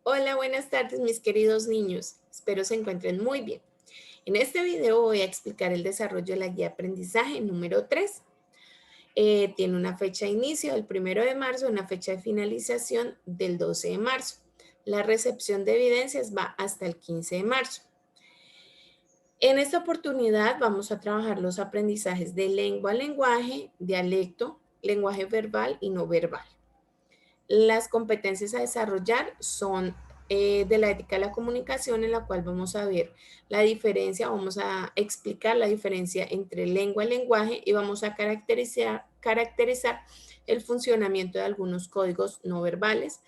Hola, buenas tardes mis queridos niños. Espero se encuentren muy bien. En este video voy a explicar el desarrollo de la guía de aprendizaje número 3. Tiene una fecha de inicio del 1 de marzo, una fecha de finalización del 12 de marzo. La recepción de evidencias va hasta el 15 de marzo. En esta oportunidad vamos a trabajar los aprendizajes de lengua a lenguaje, dialecto, lenguaje verbal y no verbal. Las competencias a desarrollar son de la ética de la comunicación, en la cual vamos a ver la diferencia, vamos a explicar la diferencia entre lengua y lenguaje y vamos a caracterizar el funcionamiento de algunos códigos no verbales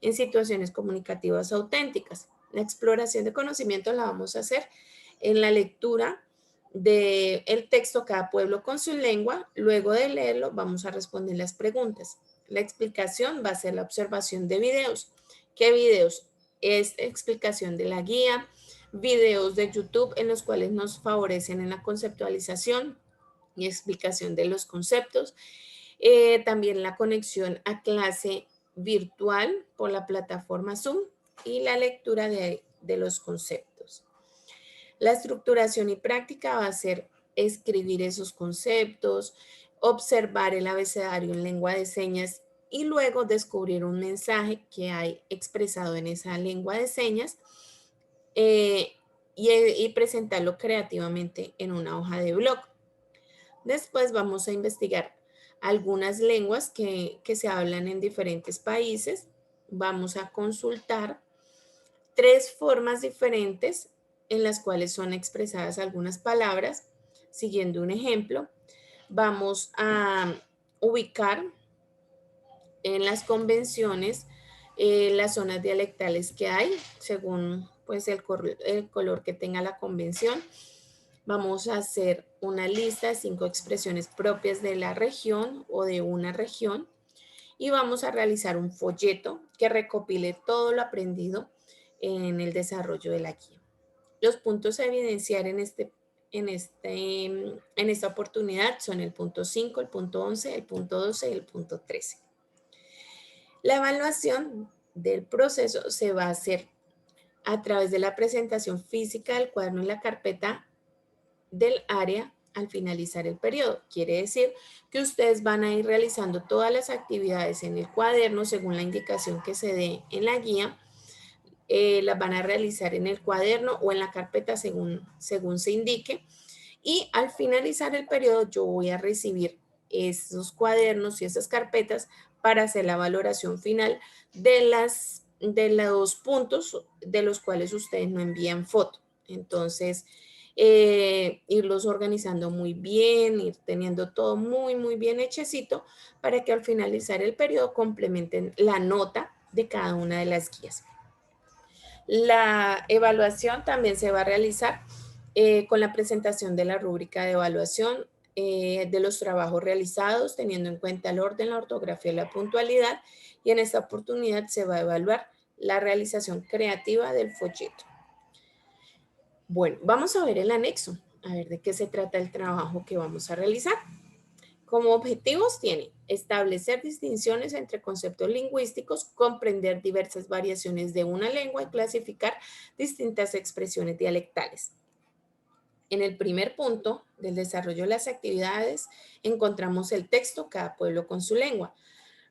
en situaciones comunicativas auténticas. La exploración de conocimiento la vamos a hacer en la lectura del texto Cada pueblo con su lengua. Luego de leerlo vamos a responder las preguntas. La explicación va a ser la observación de videos. ¿Qué videos? Es explicación de la guía, videos de YouTube en los cuales nos favorecen en la conceptualización y explicación de los conceptos. También la conexión a clase virtual por la plataforma Zoom y la lectura de los conceptos. La estructuración y práctica va a ser escribir esos conceptos, observar el abecedario en lengua de señas y luego descubrir un mensaje que hay expresado en esa lengua de señas eh, y presentarlo creativamente en una hoja de blog. Después vamos a investigar algunas lenguas que se hablan en diferentes países. Vamos a consultar tres formas diferentes en las cuales son expresadas algunas palabras. Siguiendo un ejemplo, vamos a ubicar en las convenciones las zonas dialectales que hay según pues el color que tenga la convención. Vamos a hacer una lista de 5 expresiones propias de la región o de una región y vamos a realizar un folleto que recopile todo lo aprendido en el desarrollo de la guía. Los puntos a evidenciar en esta oportunidad son el punto 5, el punto 11, el punto 12 y el punto 13. La evaluación del proceso se va a hacer a través de la presentación física del cuaderno y la carpeta del área al finalizar el periodo. Quiere decir que ustedes van a ir realizando todas las actividades en el cuaderno según la indicación que se dé en la guía. Las van a realizar en el cuaderno o en la carpeta según se indique. Y al finalizar el periodo yo voy a recibir esos cuadernos y esas carpetas para hacer la valoración final de los puntos de los cuales ustedes no envían foto. Entonces, irlos organizando muy bien, ir teniendo todo muy, muy bien hechecito para que al finalizar el periodo complementen la nota de cada una de las guías. La evaluación también se va a realizar con la presentación de la rúbrica de evaluación de los trabajos realizados, teniendo en cuenta el orden, la ortografía y la puntualidad. Y en esta oportunidad se va a evaluar la realización creativa del folleto. Bueno, vamos a ver el anexo, a ver de qué se trata el trabajo que vamos a realizar. Como objetivos tiene establecer distinciones entre conceptos lingüísticos, comprender diversas variaciones de una lengua y clasificar distintas expresiones dialectales. En el primer punto del desarrollo de las actividades encontramos el texto Cada pueblo con su lengua.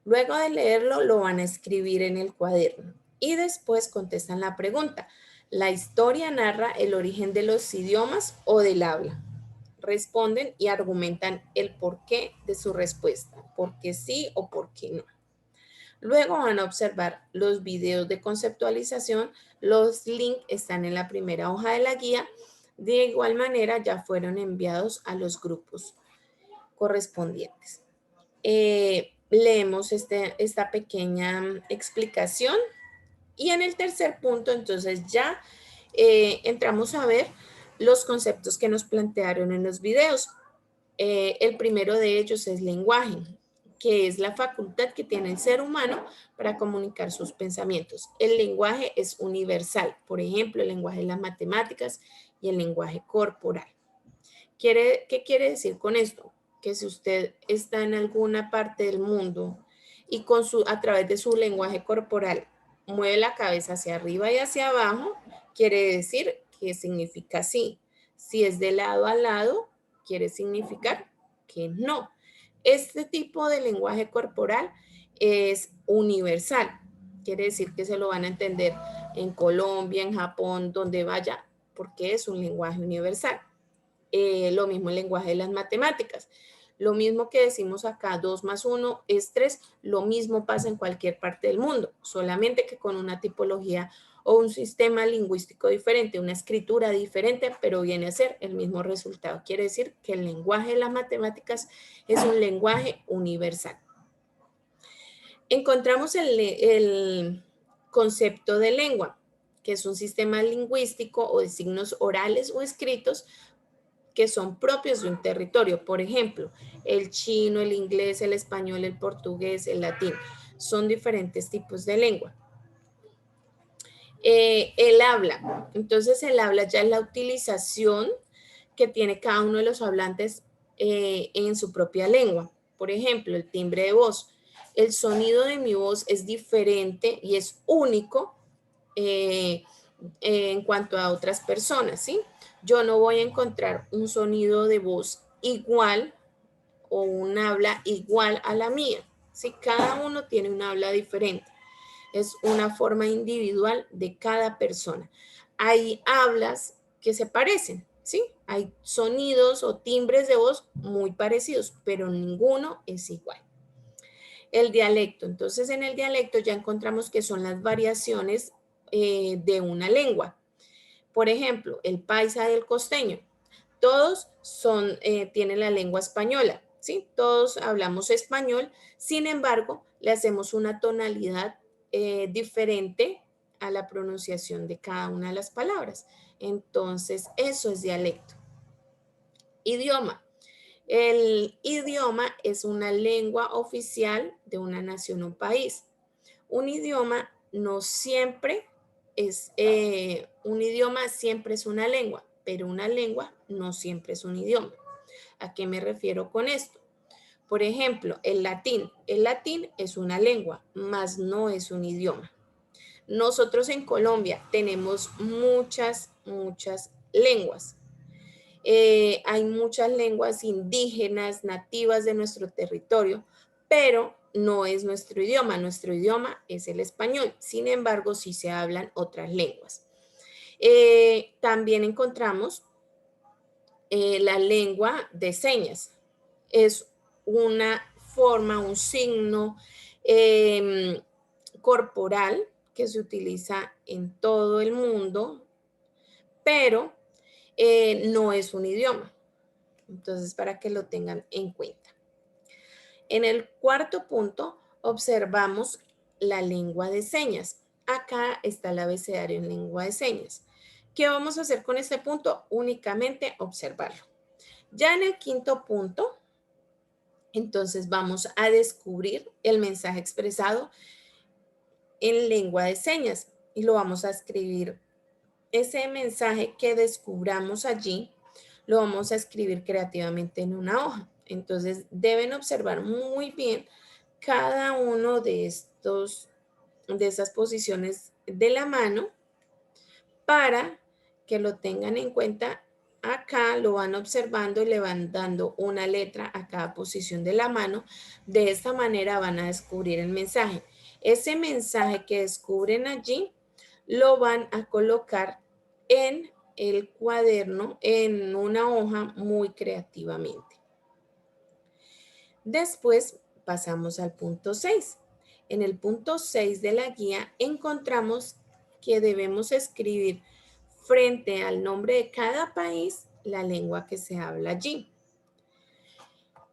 Luego de leerlo lo van a escribir en el cuaderno y después contestan la pregunta. ¿La historia narra el origen de los idiomas o del habla? Responden y argumentan el porqué de su respuesta, por qué sí o por qué no. Luego van a observar los videos de conceptualización, los links están en la primera hoja de la guía, de igual manera ya fueron enviados a los grupos correspondientes. Leemos esta pequeña explicación y en el tercer punto entonces ya entramos a ver los conceptos que nos plantearon en los videos. El primero de ellos es lenguaje, que es la facultad que tiene el ser humano para comunicar sus pensamientos. El lenguaje es universal, por ejemplo, el lenguaje de las matemáticas y el lenguaje corporal. ¿Qué quiere decir con esto? Que si usted está en alguna parte del mundo y a través de su lenguaje corporal mueve la cabeza hacia arriba y hacia abajo, quiere decir que significa sí. Si es de lado a lado, quiere significar que no. Este tipo de lenguaje corporal es universal. Quiere decir que se lo van a entender en Colombia, en Japón, donde vaya, porque es un lenguaje universal. Lo mismo el lenguaje de las matemáticas. Lo mismo que decimos acá, 2 más 1 es 3, lo mismo pasa en cualquier parte del mundo, solamente que con una tipología o un sistema lingüístico diferente, una escritura diferente, pero viene a ser el mismo resultado. Quiere decir que el lenguaje de las matemáticas es un lenguaje universal. Encontramos el concepto de lengua, que es un sistema lingüístico o de signos orales o escritos que son propios de un territorio. Por ejemplo, el chino, el inglés, el español, el portugués, el latín. Son diferentes tipos de lengua. El habla. Entonces, el habla ya es la utilización que tiene cada uno de los hablantes en su propia lengua. Por ejemplo, el timbre de voz. El sonido de mi voz es diferente y es único eh, en cuanto a otras personas, ¿sí? Yo no voy a encontrar un sonido de voz igual o un habla igual a la mía, ¿sí? Cada uno tiene un habla diferente. Es una forma individual de cada persona. Hay hablas que se parecen, ¿sí? Hay sonidos o timbres de voz muy parecidos, pero ninguno es igual. El dialecto. Entonces, en el dialecto ya encontramos que son las variaciones de una lengua. Por ejemplo, el paisa y el costeño. Todos tienen la lengua española, ¿sí? Todos hablamos español, sin embargo, le hacemos una tonalidad diferente a la pronunciación de cada una de las palabras. Entonces, eso es dialecto. Idioma. El idioma es una lengua oficial de una nación o país. Un idioma no siempre un idioma siempre es una lengua, pero una lengua no siempre es un idioma. ¿A qué me refiero con esto? Por ejemplo, el latín. El latín es una lengua, mas no es un idioma. Nosotros en Colombia tenemos muchas lenguas. Hay muchas lenguas indígenas, nativas de nuestro territorio, pero no es nuestro idioma es el español. Sin embargo, sí se hablan otras lenguas. También encontramos la lengua de señas. Es una forma, un signo corporal que se utiliza en todo el mundo, pero no es un idioma. Entonces, para que lo tengan en cuenta. En el cuarto punto, observamos la lengua de señas. Acá está el abecedario en lengua de señas. ¿Qué vamos a hacer con este punto? Únicamente observarlo. Ya en el quinto punto, entonces vamos a descubrir el mensaje expresado en lengua de señas y lo vamos a escribir. Ese mensaje que descubramos allí, lo vamos a escribir creativamente en una hoja. Entonces deben observar muy bien cada uno de esas posiciones de la mano para que lo tengan en cuenta. Acá lo van observando y le van dando una letra a cada posición de la mano. De esta manera van a descubrir el mensaje. Ese mensaje que descubren allí lo van a colocar en el cuaderno, en una hoja muy creativamente. Después pasamos al punto 6. En el punto 6 de la guía encontramos que debemos escribir frente al nombre de cada país la lengua que se habla allí.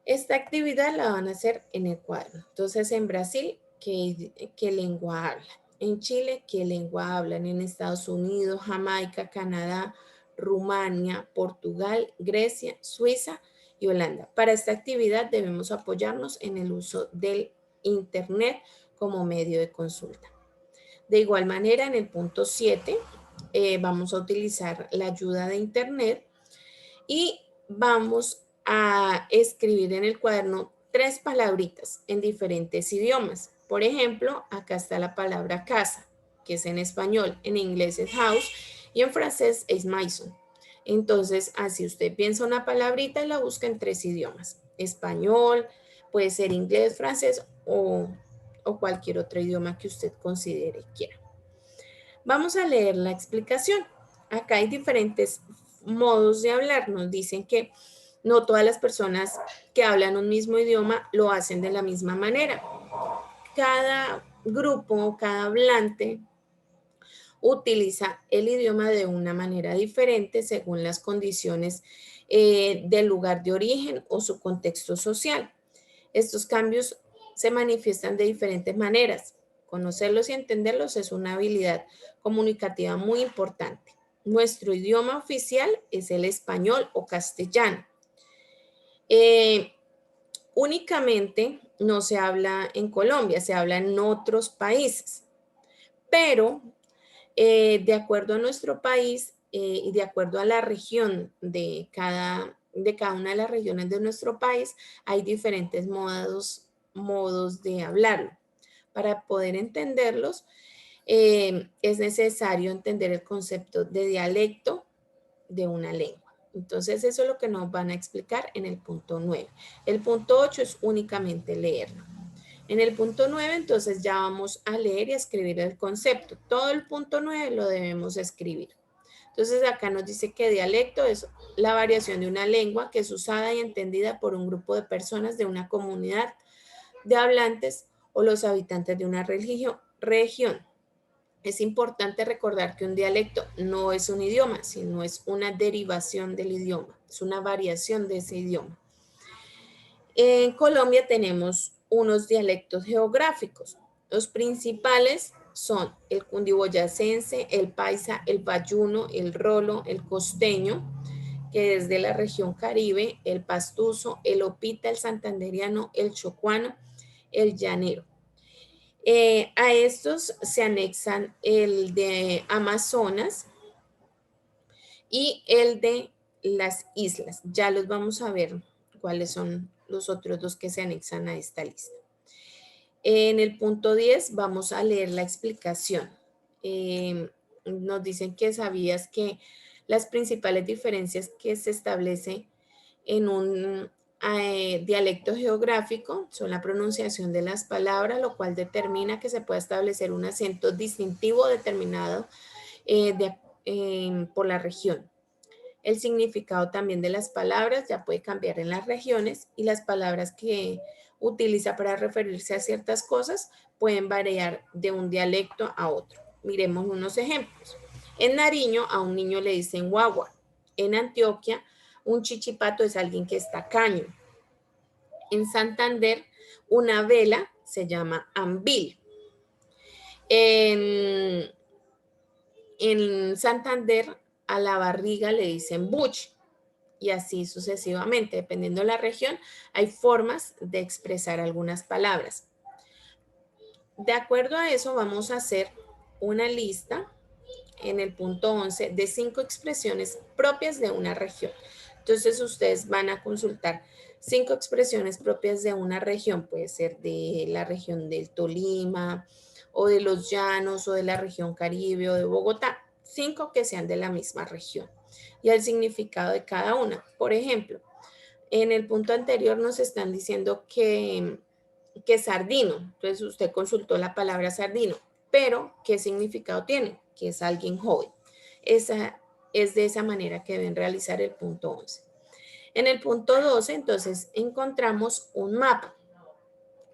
Esta actividad la van a hacer en el cuaderno. Entonces, en Brasil, ¿qué lengua hablan? En Chile, ¿qué lengua hablan? En Estados Unidos, Jamaica, Canadá, Rumania, Portugal, Grecia, Suiza y Holanda. Para esta actividad debemos apoyarnos en el uso del Internet como medio de consulta. De igual manera, en el punto 7, vamos a utilizar la ayuda de Internet y vamos a escribir en el cuaderno 3 palabritas en diferentes idiomas. Por ejemplo, acá está la palabra casa. que es en español, en inglés es house y en francés es maison. Entonces, así usted piensa una palabrita y la busca en 3 idiomas. Español, puede ser inglés, francés o cualquier otro idioma que usted considere quiera. Vamos a leer la explicación. Acá hay diferentes modos de hablar. Nos dicen que no todas las personas que hablan un mismo idioma lo hacen de la misma manera. Cada grupo, cada hablante utiliza el idioma de una manera diferente según las condiciones del lugar de origen o su contexto social. Estos cambios se manifiestan de diferentes maneras. Conocerlos y entenderlos es una habilidad comunicativa muy importante. Nuestro idioma oficial es el español o castellano. Únicamente no se habla en Colombia, se habla en otros países, pero de acuerdo a nuestro país y de acuerdo a la región de cada una de las regiones de nuestro país, hay diferentes modos de hablarlo. Para poder entenderlos, es necesario entender el concepto de dialecto de una lengua. Entonces, eso es lo que nos van a explicar en el punto 9. El punto 8 es únicamente leerlo. En el punto 9, entonces ya vamos a leer y a escribir el concepto. Todo el punto 9 lo debemos escribir. Entonces, acá nos dice que dialecto es la variación de una lengua que es usada y entendida por un grupo de personas de una comunidad de hablantes o los habitantes de una región. Es importante recordar que un dialecto no es un idioma, sino es una derivación del idioma, es una variación de ese idioma. En Colombia tenemos unos dialectos geográficos. Los principales son el cundiboyacense, el paisa, el bayuno, el rolo, el costeño, que es de la región Caribe, el pastuso, el opita, el santanderiano, el chocuano, el llanero. A estos se anexan el de Amazonas y el de las islas. Ya los vamos a ver cuáles son los otros dos que se anexan a esta lista. En el punto 10 vamos a leer la explicación. Nos dicen que sabías que las principales diferencias que se establecen en un dialecto geográfico son la pronunciación de las palabras, lo cual determina que se puede establecer un acento distintivo determinado por la región. El significado también de las palabras ya puede cambiar en las regiones y las palabras que utiliza para referirse a ciertas cosas pueden variar de un dialecto a otro. Miremos unos ejemplos. En Nariño a un niño le dicen guagua. En Antioquia, un chichipato es alguien que está caño. En Santander, una vela se llama ambil. En Santander, a la barriga le dicen buch. Y así sucesivamente, dependiendo de la región, hay formas de expresar algunas palabras. De acuerdo a eso, vamos a hacer una lista en el punto 11 de 5 expresiones propias de una región. Entonces, ustedes van a consultar 5 expresiones propias de una región. Puede ser de la región del Tolima, o de los Llanos, o de la región Caribe, o de Bogotá. 5 que sean de la misma región. Y el significado de cada una. Por ejemplo, en el punto anterior nos están diciendo que sardino. Entonces usted consultó la palabra sardino, pero ¿qué significado tiene? Que es alguien joven. Esa es de esa manera que deben realizar el punto 11. En el punto 12, entonces, encontramos un mapa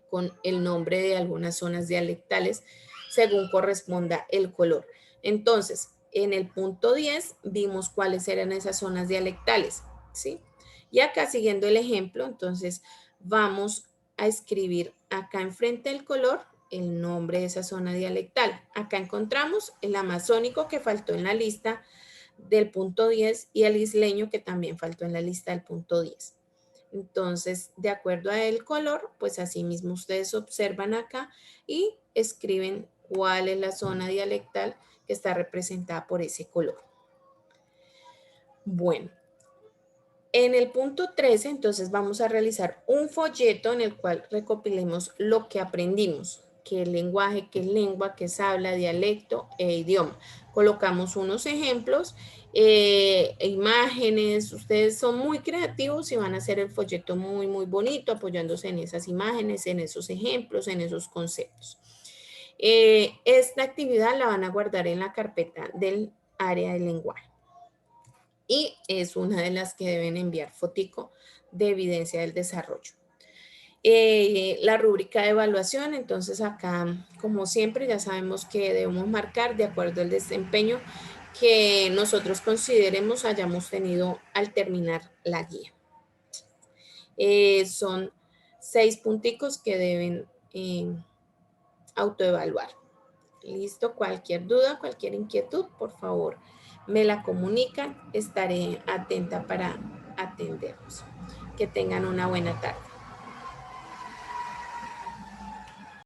con el nombre de algunas zonas dialectales según corresponda el color. Entonces, en el punto 10 vimos cuáles eran esas zonas dialectales, ¿sí? Y acá siguiendo el ejemplo, entonces vamos a escribir acá enfrente del color el nombre de esa zona dialectal. Acá encontramos el amazónico que faltó en la lista del punto 10 y el isleño que también faltó en la lista del punto 10. Entonces, de acuerdo a el color, pues así mismo ustedes observan acá y escriben cuál es la zona dialectal que está representada por ese color. Bueno, en el punto 13, entonces vamos a realizar un folleto en el cual recopilemos lo que aprendimos. qué es lenguaje, qué es lengua, qué es habla, dialecto e idioma. Colocamos unos ejemplos, imágenes. Ustedes son muy creativos y van a hacer el folleto muy, muy bonito, apoyándose en esas imágenes, en esos ejemplos, en esos conceptos. Esta actividad la van a guardar en la carpeta del área de lenguaje. Y es una de las que deben enviar fotico de evidencia del desarrollo. La rúbrica de evaluación, entonces acá, como siempre, ya sabemos que debemos marcar de acuerdo al desempeño que nosotros consideremos hayamos tenido al terminar la guía. Son 6 punticos que deben autoevaluar. Listo, cualquier duda, cualquier inquietud, por favor, me la comunican. Estaré atenta para atenderlos. Que tengan una buena tarde.